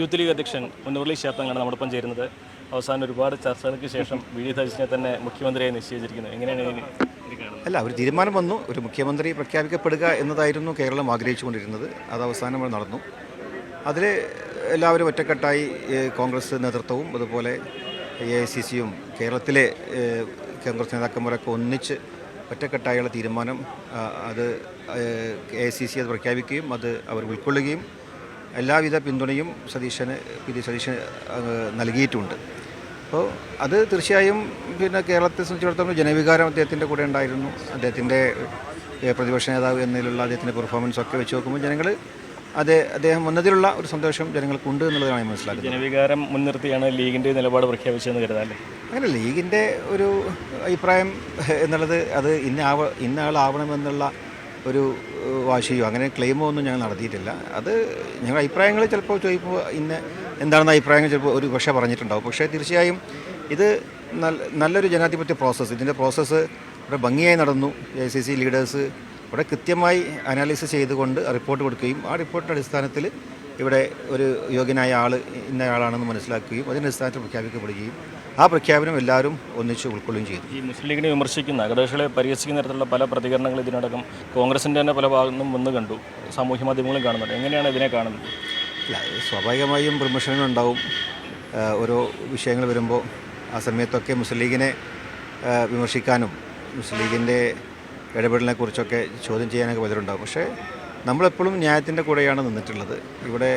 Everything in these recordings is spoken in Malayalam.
യൂത്ത് ലീഗ് അധ്യക്ഷൻ മുല്ലപ്പള്ളി ശാസ്താംഗാണ് നമ്മോടൊപ്പം ചേരുന്നത്. അവസാനം ഒരുപാട് ചർച്ചകൾക്ക് ശേഷം വി.ഡി. സതീശനെ തന്നെ മുഖ്യമന്ത്രിയായി നിശ്ചയിച്ചിരിക്കുന്നത്. എങ്ങനെയാണ് അല്ല, ഒരു തീരുമാനം വന്നു. ഒരു മുഖ്യമന്ത്രി പ്രഖ്യാപിക്കപ്പെടുക എന്നതായിരുന്നു കേരളം ആഗ്രഹിച്ചുകൊണ്ടിരുന്നത്. അത് അവസാനം നടന്നു. അതിൽ എല്ലാവരും ഒറ്റക്കെട്ടായി കോൺഗ്രസ് നേതൃത്വവും അതുപോലെ AICCയും കേരളത്തിലെ കോൺഗ്രസ് നേതാക്കന്മാരൊക്കെ ഒന്നിച്ച് ഒറ്റക്കെട്ടായുള്ള തീരുമാനം അത് AICC അത് പ്രഖ്യാപിക്കുകയും അത് അവർ ഉൾക്കൊള്ളുകയും എല്ലാവിധ പിന്തുണയും സതീശന് നൽകിയിട്ടുമുണ്ട്. അപ്പോൾ അത് തീർച്ചയായും കേരളത്തെ സംബന്ധിച്ചിടത്തോളം ജനവികാരം അദ്ദേഹത്തിൻ്റെ കൂടെ ഉണ്ടായിരുന്നു. അദ്ദേഹത്തിൻ്റെ പ്രതിപക്ഷ നേതാവ് എന്നതിലുള്ള അദ്ദേഹത്തിൻ്റെ പെർഫോമൻസൊക്കെ വെച്ച് നോക്കുമ്പോൾ ജനങ്ങൾ അദ്ദേഹം വന്നതിലുള്ള ഒരു സന്തോഷം ജനങ്ങൾക്കുണ്ട് എന്നുള്ളതാണ് മനസ്സിലാക്കുന്നത്. ജനവികാരം മുൻനിർത്തിയാണ് ലീഗിൻ്റെ നിലപാട് പ്രഖ്യാപിച്ചതെന്ന് കരുതാല്ലേ? അങ്ങനെ ലീഗിൻ്റെ ഒരു അഭിപ്രായം എന്നുള്ളത് അത് ഇന്ന ആളാവണമെന്നുള്ള ഒരു വാശിയോ അങ്ങനെ ക്ലെയിമോ ഒന്നും ഞങ്ങൾ നടത്തിയിട്ടില്ല. അത് ഞങ്ങളുടെ അഭിപ്രായങ്ങൾ ചിലപ്പോൾ ചോദിക്കുമ്പോൾ എന്താണെന്ന അഭിപ്രായങ്ങൾ ചിലപ്പോൾ ഒരു പക്ഷേ പറഞ്ഞിട്ടുണ്ടാവും. പക്ഷേ തീർച്ചയായും ഇത് നല്ലൊരു ജനാധിപത്യ പ്രോസസ്സ്, ഇതിൻ്റെ പ്രോസസ്സ് ഇവിടെ ഭംഗിയായി നടന്നു. AICC ലീഡേഴ്സ് ഇവിടെ കൃത്യമായി അനാലിസിസ് ചെയ്തുകൊണ്ട് റിപ്പോർട്ട് കൊടുക്കുകയും ആ റിപ്പോർട്ടിൻ്റെ അടിസ്ഥാനത്തിൽ ഇവിടെ ഒരു യോഗ്യനായ ആൾ ഇന്നയാളാണെന്ന് മനസ്സിലാക്കുകയും അതിൻ്റെ അടിസ്ഥാനത്തിൽ പ്രഖ്യാപിക്കപ്പെടുകയും ആ പ്രഖ്യാപനം എല്ലാവരും ഒന്നിച്ച് ഉൾക്കൊള്ളുകയും ചെയ്തു. ഈ മുസ്ലിം ലീഗിനെ വിമർശിക്കുന്ന ഘടകകക്ഷികളെ പരിഹസിക്കുന്ന തരത്തിലുള്ള പല പ്രതികരണങ്ങൾ ഇതിനടക്കം കോൺഗ്രസിൻ്റെ തന്നെ പല ഭാഗത്തും വന്ന് കണ്ടു, സാമൂഹ്യ മാധ്യമങ്ങളും കാണുന്നുണ്ട്. എങ്ങനെയാണ് ഇതിനെ കാണുന്നത്? അല്ല, സ്വാഭാവികമായും വിമർശനങ്ങൾ ഉണ്ടാവും. ഓരോ വിഷയങ്ങൾ വരുമ്പോൾ ആ സമയത്തൊക്കെ മുസ്ലിം ലീഗിനെ വിമർശിക്കാനും മുസ്ലിം ലീഗിൻ്റെ ഇടപെടലിനെക്കുറിച്ചൊക്കെ ചോദ്യം ചെയ്യാനൊക്കെ പലരുണ്ടാകും. പക്ഷേ നമ്മളെപ്പോഴും ന്യായത്തിൻ്റെ കൂടെയാണ് നിന്നിട്ടുള്ളത്. ഇവിടെ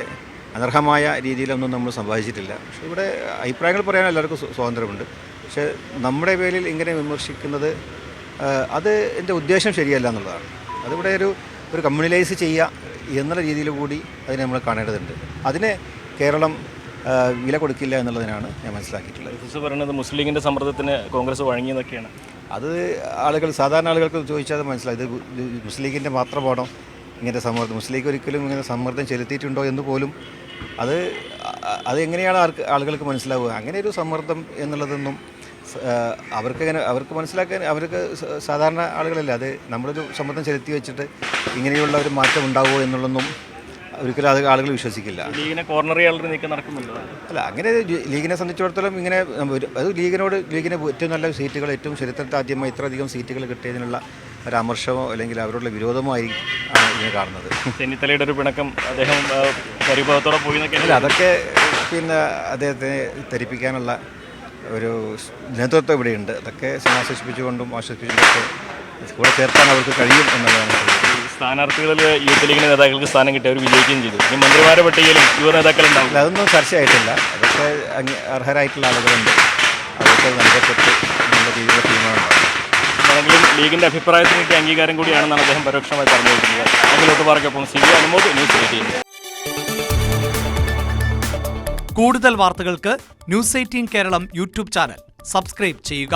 അനർഹമായ രീതിയിലൊന്നും നമ്മൾ സംഭവിച്ചിട്ടില്ല. പക്ഷേ ഇവിടെ അഭിപ്രായങ്ങൾ പറയാൻ എല്ലാവർക്കും സ്വാതന്ത്ര്യമുണ്ട്. പക്ഷേ നമ്മുടെ പേരിൽ ഇങ്ങനെ വിമർശിക്കുന്നത് അത് എൻ്റെ ഉദ്ദേശം ശരിയല്ല എന്നുള്ളതാണ്. അതിവിടെ ഒരു കമ്മ്യൂണലൈസ് ചെയ്യുക എന്നുള്ള രീതിയിൽ കൂടി അതിനെ നമ്മൾ കാണേണ്ടതുണ്ട്. അതിനെ കേരളം വില കൊടുക്കില്ല എന്നുള്ളതിനാണ് ഞാൻ മനസ്സിലാക്കിയിട്ടുള്ളത്. പറയുന്നത് മുസ്ലിം ലീഗിൻ്റെ സമ്മർദ്ദത്തിന് കോൺഗ്രസ് വഴങ്ങിയെന്നൊക്കെയാണ്. അത് സാധാരണ ആളുകൾക്ക് ചോദിച്ചാൽ മനസ്സിലായി. ഇത് മുസ്ലിം ലീഗിൻ്റെ മാത്രമാണോ ഇങ്ങനത്തെ സമ്മർദ്ദം? മുസ്ലിം ലീഗ് ഒരിക്കലും ഇങ്ങനെ സമ്മർദ്ദം ചെലുത്തിയിട്ടുണ്ടോ എന്ന് പോലും അതെങ്ങനെയാണ് ആളുകൾക്ക് മനസ്സിലാവുക? അങ്ങനെ ഒരു സമ്മർദ്ദം എന്നുള്ളതൊന്നും അവർക്ക് മനസ്സിലാക്കാൻ അവർക്ക് സാധാരണ ആളുകളല്ല. അത് നമ്മളൊരു സമ്മർദ്ദം ചെലുത്തി വെച്ചിട്ട് ഇങ്ങനെയുള്ള ഒരു മാറ്റം ഉണ്ടാവുമോ എന്നുള്ളതൊന്നും ഒരിക്കലും അത് ആളുകൾ വിശ്വസിക്കില്ല. ലീഗിനെ കോർണറി ആളുകൾ നീക്കം നടക്കുന്നുണ്ടോ? അല്ല, അങ്ങനെ ലീഗിനെ സംബന്ധിച്ചിടത്തോളം ഇങ്ങനെ അത് ലീഗിന് ഏറ്റവും നല്ല സീറ്റുകൾ, ഏറ്റവും ചരിത്രത്തിൽ ആദ്യമായി ഇത്രയധികം സീറ്റുകൾ കിട്ടിയതിനുള്ള ഒരു അമർഷമോ അല്ലെങ്കിൽ അവരോടുള്ള വിരോധമോ ആണ് ഇതിനെ കാണുന്നത്. ചെന്നിത്തലയുടെ ഒരു പിണക്കം അദ്ദേഹം പരിഭവത്തോടെ പോയി എന്നൊക്കെ. അല്ല, അതൊക്കെ അദ്ദേഹത്തെ ധരിപ്പിക്കാനുള്ള ഒരു നേതൃത്വം ഇവിടെയുണ്ട്. അതൊക്കെ സമാശ്വസിപ്പിച്ചുകൊണ്ടും ആശ്വസിപ്പിച്ചുകൊണ്ടൊക്കെ കൂടെ ചേർക്കാൻ അവർക്ക് കഴിയും എന്നുള്ളതാണ്. സ്ഥാനാർത്ഥികളിൽ യൂത്ത് ലീഗിൻ്റെ നേതാക്കൾക്ക് സ്ഥാനം കിട്ടി, അവർ വിജയിക്കുകയും ചെയ്തു. ഈ മന്ത്രിമാരുടെ പട്ടികയിലും യുവ നേതാക്കളുണ്ടാവില്ല. അതൊന്നും ചർച്ചയായിട്ടില്ല. അതൊക്കെ അർഹരായിട്ടുള്ള ആളുകളുണ്ട്. അതൊക്കെ നൽകപ്പെട്ട് നല്ല രീതിയിലുള്ള തീരുമാനമുണ്ടാകും. ആണെങ്കിലും ലീഗിൻ്റെ അഭിപ്രായത്തിന് കിട്ടിയ അംഗീകാരം കൂടിയാണെന്നാണ് അദ്ദേഹം പരോക്ഷമായി പറഞ്ഞിരിക്കുന്നത്. അതിലോട്ട് പറക്കൊപ്പം CB അനുമോദ്, ന്യൂസ് 18. കൂടുതൽ വാർത്തകൾക്ക് News 18 Keralam YouTube channel subscribe ചെയ്യുക.